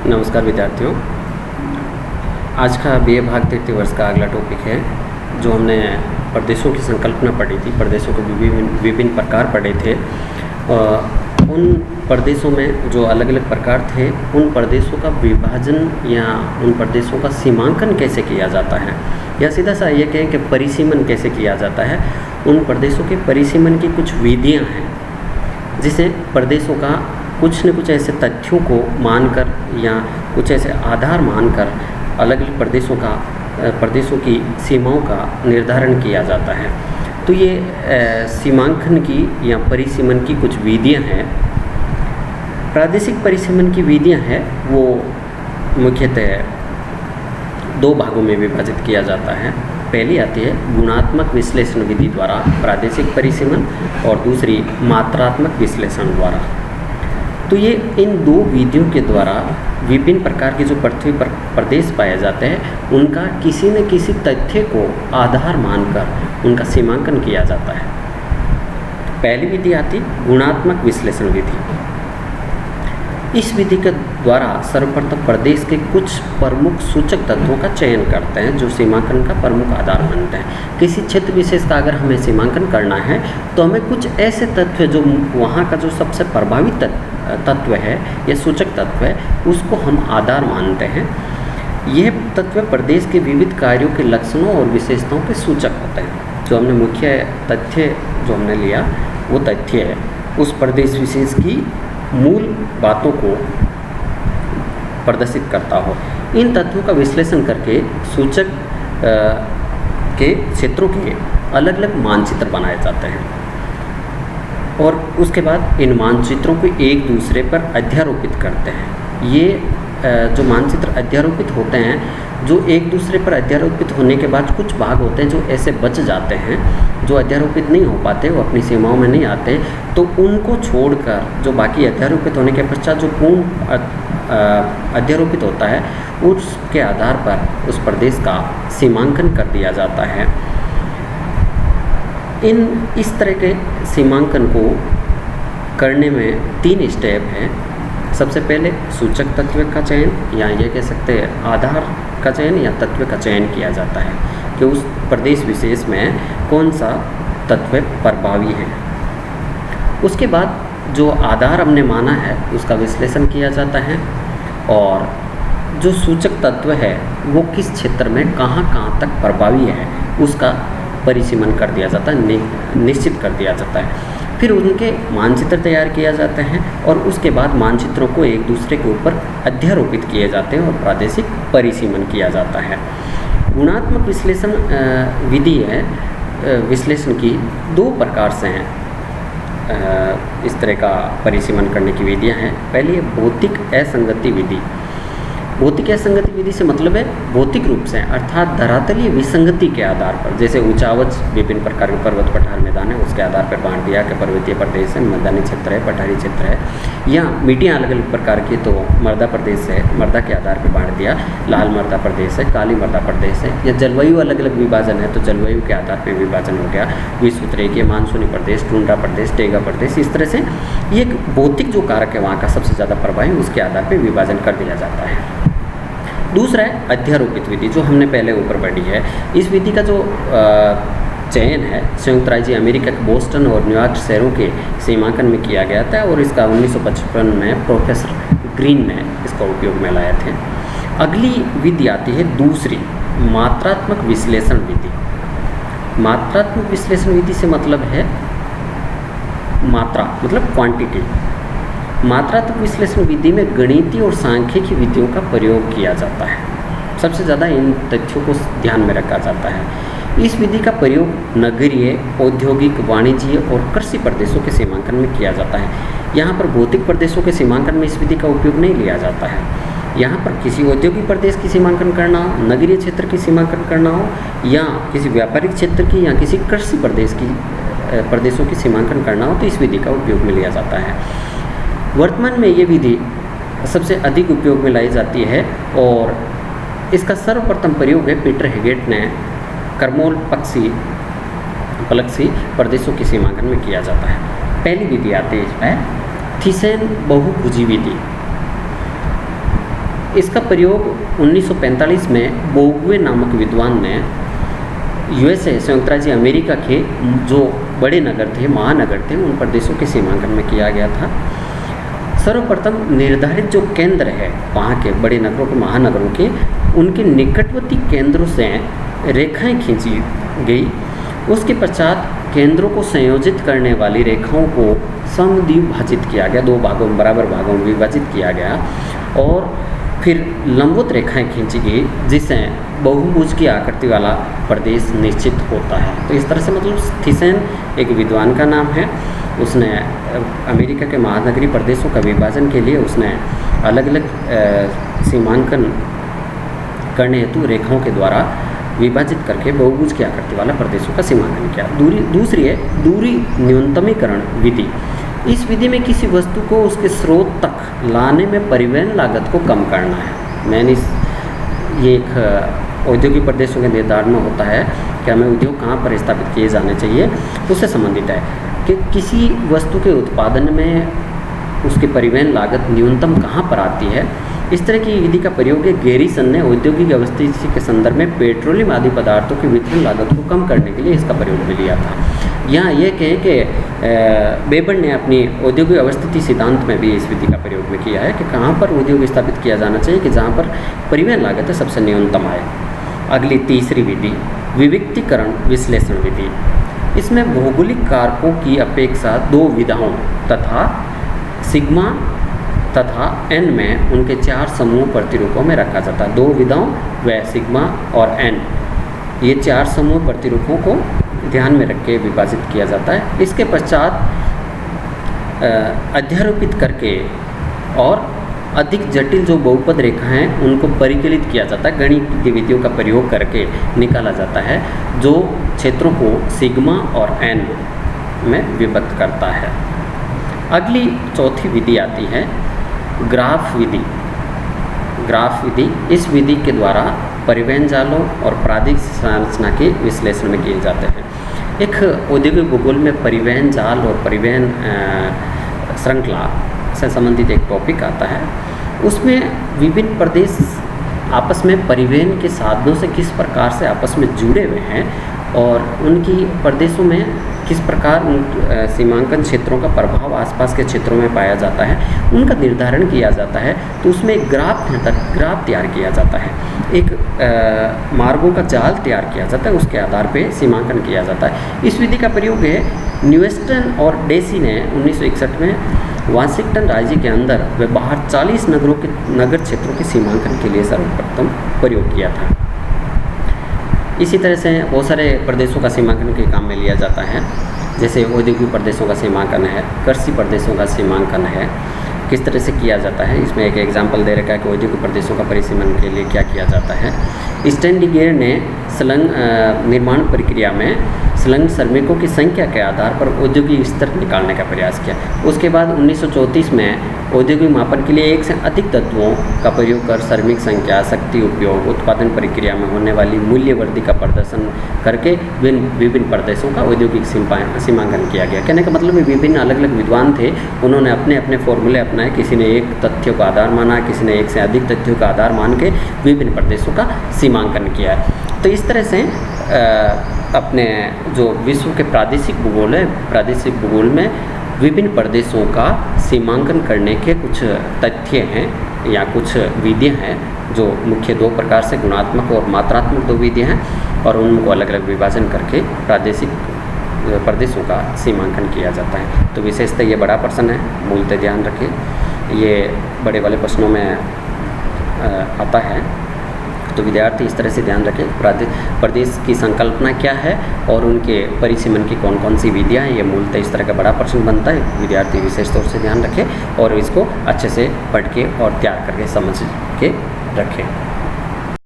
नमस्कार विद्यार्थियों। आज का BA भाग तृतीय वर्ष का अगला टॉपिक है जो हमने प्रदेशों की संकल्पना पढ़ी थी। प्रदेशों के विभिन्न प्रकार पढ़े थे। उन प्रदेशों में जो अलग अलग प्रकार थे, उन प्रदेशों का विभाजन या उन प्रदेशों का सीमांकन कैसे किया जाता है, या सीधा सा ये कहें कि परिसीमन कैसे किया जाता है। उन प्रदेशों के परिसीमन की कुछ विधियाँ हैं, जिसे प्रदेशों का कुछ न कुछ ऐसे तथ्यों को मानकर या कुछ ऐसे आधार मानकर अलग अलग प्रदेशों की सीमाओं का निर्धारण किया जाता है। तो ये सीमांकन की या परिसीमन की कुछ विधियां हैं। प्रादेशिक परिसीमन की विधियां हैं वो मुख्यतः दो भागों में विभाजित किया जाता है। पहली आती है गुणात्मक विश्लेषण विधि द्वारा प्रादेशिक परिसीमन, और दूसरी मात्रात्मक विश्लेषण द्वारा। तो ये इन दो विधियों के द्वारा विभिन्न प्रकार के जो पृथ्वी पर प्रदेश पाए जाते हैं, उनका किसी न किसी तथ्य को आधार मानकर उनका सीमांकन किया जाता है। पहली विधि आती गुणात्मक विश्लेषण विधि। इस विधि के द्वारा सर्वप्रथम प्रदेश के कुछ प्रमुख सूचक तत्वों का चयन करते हैं जो सीमांकन का प्रमुख आधार बनते हैं। किसी क्षेत्र विशेष का अगर हमें सीमांकन करना है तो हमें कुछ ऐसे तत्व जो वहाँ का जो सबसे प्रभावित तत्व है या सूचक तत्व है, उसको हम आधार मानते हैं। यह तत्व प्रदेश के विविध कार्यों के लक्षणों और विशेषताओं के सूचक होते हैं। जो हमने मुख्य तथ्य जो हमने लिया वो तथ्य है उस प्रदेश विशेष की मूल बातों को प्रदर्शित करता हो। इन तत्वों का विश्लेषण करके सूचक के क्षेत्रों के अलग अलग मानचित्र बनाए जाते हैं, और उसके बाद इन मानचित्रों को एक दूसरे पर अध्यारोपित करते हैं। ये जो मानचित्र अध्यारोपित होते हैं, जो एक दूसरे पर अध्यारोपित होने के बाद कुछ भाग होते हैं जो ऐसे बच जाते हैं, जो अध्यारोपित नहीं हो पाते, वो अपनी सीमाओं में नहीं आते, तो उनको छोड़कर जो बाकी अध्यारोपित होने के पश्चात जो पूर्ण अध्यारोपित होता है, उसके आधार पर उस प्रदेश का सीमांकन कर दिया जाता है। इस तरह के सीमांकन को करने में 3 स्टेप हैं। सबसे पहले सूचक तत्व का चयन, या ये कह सकते हैं आधार का चयन या तत्व का चयन किया जाता है कि उस प्रदेश विशेष में कौन सा तत्व प्रभावी है। उसके बाद जो आधार हमने माना है उसका विश्लेषण किया जाता है, और जो सूचक तत्व है वो किस क्षेत्र में कहाँ तक प्रभावी है उसका परिसीमन कर दिया जाता है, निश्चित कर दिया जाता है। फिर उनके मानचित्र तैयार किया जाते हैं, और उसके बाद मानचित्रों को एक दूसरे के ऊपर अध्यारोपित किए जाते हैं और प्रादेशिक परिसीमन किया जाता है। गुणात्मक विश्लेषण विधि है, विश्लेषण की 2 प्रकार से हैं। इस तरह का परिसीमन करने की विधियां हैं। पहली है भौतिक असंगति विधि। भौतिक असंगति विधि से मतलब है भौतिक रूप से, अर्थात धरातलीय विसंगति के आधार पर, जैसे ऊंचावच विभिन्न प्रकार के पर्वत पठार मैदान है, उसके आधार पर बांट दिया कि पर्वतीय प्रदेश है, मैदानी क्षेत्र है, पठारी क्षेत्र है, या मिट्टियाँ अलग अलग प्रकार की, तो मर्दा प्रदेश है, मर्दा के आधार पर बांट दिया, लाल मर्दा प्रदेश है, काली मर्दा प्रदेश है, या जलवायु अलग अलग विभाजन है तो जलवायु के आधार पर विभाजन हो गया, विश्वतरेखीय मानसूनी प्रदेश, टुंड्रा प्रदेश, टेगा प्रदेश। इस तरह से ये एक भौतिक जो कारक है वहाँ का सबसे ज़्यादा प्रभावी, उसके आधार पर विभाजन कर दिया जाता है। दूसरा है अध्यारोपित विधि, जो हमने पहले ऊपर पढ़ी है। इस विधि का जो चयन है संयुक्त राज्य अमेरिका के बोस्टन और न्यूयॉर्क शहरों के सीमांकन में किया गया था, और इसका 1955 में प्रोफेसर ग्रीन ने इसका उपयोग में लाए थे। अगली विधि आती है दूसरी, मात्रात्मक विश्लेषण विधि। मात्रात्मक विश्लेषण विधि से मतलब है मात्रा, मतलब क्वांटिटी। मात्रात्मक विश्लेषण विधि में गणितीय और सांख्यिकी विधियों का प्रयोग किया जाता है। सबसे ज़्यादा इन तथ्यों को ध्यान में रखा जाता है। इस विधि का प्रयोग नगरीय, औद्योगिक, वाणिज्य और कृषि प्रदेशों के सीमांकन में किया जाता है। यहाँ पर भौतिक प्रदेशों के सीमांकन में इस विधि का उपयोग नहीं लिया जाता है। यहाँ पर किसी औद्योगिक प्रदेश की सीमांकन करना हो, नगरीय क्षेत्र की सीमांकन करना हो, या किसी व्यापारिक क्षेत्र की या किसी कृषि प्रदेशों की सीमांकन करना हो, तो इस विधि का उपयोग में लिया जाता है। वर्तमान में ये विधि सबसे अधिक उपयोग में लाई जाती है, और इसका सर्वप्रथम प्रयोग है पीटर हेगेट ने करमोल पलक्सी प्रदेशों की सीमांकन में किया जाता है। पहली विधि आती है इसमें थीसेन बहुभुजी विधि। इसका प्रयोग 1945 में बोगवे नामक विद्वान ने यूएसए संयुक्त राज्य अमेरिका के जो बड़े नगर थे, महानगर थे, उन प्रदेशों के सीमांकन में किया गया था। सर्वप्रथम निर्धारित जो केंद्र है वहाँ के बड़े नगरों के, महानगरों के, उनके निकटवर्ती केंद्रों से रेखाएं खींची गई। उसके पश्चात केंद्रों को संयोजित करने वाली रेखाओं को समद्विभाजित किया गया, 2 भागों में, बराबर भागों में विभाजित किया गया और फिर लंबवत रेखाएं खींची गई जिससे बहुभुज की आकृति वाला प्रदेश निश्चित होता है। तो इस तरह से मतलब थीसेन एक विद्वान का नाम है, उसने अमेरिका के महानगरीय प्रदेशों का विभाजन के लिए उसने अलग अलग सीमांकन करने हेतु रेखाओं के द्वारा विभाजित करके बहुभुज की आकृति वाला प्रदेशों का सीमांकन किया। दूसरी है दूरी न्यूनतमीकरण विधि। इस विधि में किसी वस्तु को उसके स्रोत तक लाने में परिवहन लागत को कम करना है। ये एक औद्योगिक प्रदेशों के निर्धारण में होता है कि हमें उद्योग कहाँ पर स्थापित किए जाने चाहिए, उससे संबंधित है कि किसी वस्तु के उत्पादन में उसके परिवहन लागत न्यूनतम कहाँ पर आती है। इस तरह की विधि का प्रयोग गैरिसन ने औद्योगिक अवस्थिति के संदर्भ में पेट्रोलियम आदि पदार्थों की वितरण लागत को कम करने के लिए इसका प्रयोग भी लिया था। यहाँ ये कहें कि वेबर ने अपनी औद्योगिक अवस्थिति सिद्धांत में भी इस विधि का प्रयोग भी किया है कि कहाँ पर उद्योग स्थापित किया जाना चाहिए कि जहाँ पर परिवहन लागत सबसे न्यूनतम आए। अगली तीसरी विधि विविक्तीकरण विश्लेषण विधि। इसमें भौगोलिक कारकों की अपेक्षा 2 विधाओं तथा सिग्मा तथा एन में उनके 4 समूह प्रतिरूपों में रखा जाता है। 2 विधाओं व सिग्मा और एन, ये 4 समूह प्रतिरूपों को ध्यान में रख के विभाजित किया जाता है। इसके पश्चात अध्यारोपित करके और अधिक जटिल जो बहुपद रेखा हैं उनको परिकलित किया जाता है, गणित की विधियों का प्रयोग करके निकाला जाता है जो क्षेत्रों को सिग्मा और एन में विभक्त करता है। अगली चौथी विधि आती है ग्राफ विधि। ग्राफ विधि, इस विधि के द्वारा परिवहन जालों और प्रादेशिक संरचना के विश्लेषण में किए जाते हैं। एक औद्योगिक भूगोल में परिवहन जाल और परिवहन श्रृंखला से संबंधित एक टॉपिक आता है। उसमें विभिन्न प्रदेश आपस में परिवहन के साधनों से किस प्रकार से आपस में जुड़े हुए हैं और उनकी प्रदेशों में किस प्रकार सीमांकन क्षेत्रों का प्रभाव आसपास के क्षेत्रों में पाया जाता है, उनका निर्धारण किया जाता है। तो उसमें एक ग्राफ तैयार किया जाता है, एक मार्गों का जाल तैयार किया जाता है, उसके आधार पे सीमांकन किया जाता है। इस विधि का प्रयोग है न्यूस्टन और डेसी ने 1961 में वाशिंगटन राज्य के अंदर व बाहर 40 नगर क्षेत्रों के सीमांकन के लिए सर्वप्रथम प्रयोग किया था। इसी तरह से बहुत सारे प्रदेशों का सीमांकन के काम में लिया जाता है, जैसे औद्योगिक प्रदेशों का सीमांकन है, कृषि प्रदेशों का सीमांकन है, किस तरह से किया जाता है। इसमें एक एग्जाम्पल दे रखा है कि औद्योगिक प्रदेशों का परिसीमन के लिए क्या किया जाता है। स्टैंडिगेयर ने संलग्न निर्माण प्रक्रिया में संलग्न श्रमिकों की संख्या के आधार पर औद्योगिक स्तर निकालने का प्रयास किया। उसके बाद 1934 में औद्योगिक मापन के लिए 1 से अधिक तत्वों का प्रयोग कर श्रमिक संख्या, शक्ति उपयोग, उत्पादन प्रक्रिया में होने वाली मूल्य वृद्धि का प्रदर्शन करके विभिन्न प्रदेशों का औद्योगिक सीमांकन किया गया। कहने का मतलब विभिन्न अलग अलग विद्वान थे, उन्होंने अपने अपने फॉर्मूले अपनाए। किसी ने एक तथ्यों का आधार माना, किसी ने 1 से अधिक तथ्यों का आधार मान के विभिन्न प्रदेशों का सीमांकन किया है। तो इस तरह से अपने जो विश्व के प्रादेशिक भूगोल है, प्रादेशिक भूगोल में विभिन्न प्रदेशों का सीमांकन करने के कुछ तथ्य हैं या कुछ विधियां हैं, जो मुख्य 2 प्रकार से गुणात्मक और मात्रात्मक 2 विधियां हैं, और उनको अलग अलग विभाजन करके प्रादेशिक प्रदेशों का सीमांकन किया जाता है। तो विशेषतः ये बड़ा प्रश्न है, मूलतः ध्यान रखें, ये बड़े वाले प्रश्नों में आता है। तो विद्यार्थी इस तरह से ध्यान रखें प्रदेश की संकल्पना क्या है और उनके परिसीमन की कौन कौन सी विधियाँ हैं। ये मूलतः इस तरह का बड़ा प्रश्न बनता है, विद्यार्थी विशेष तौर से ध्यान रखें और इसको अच्छे से पढ़ के और तैयार करके समझ के रखें।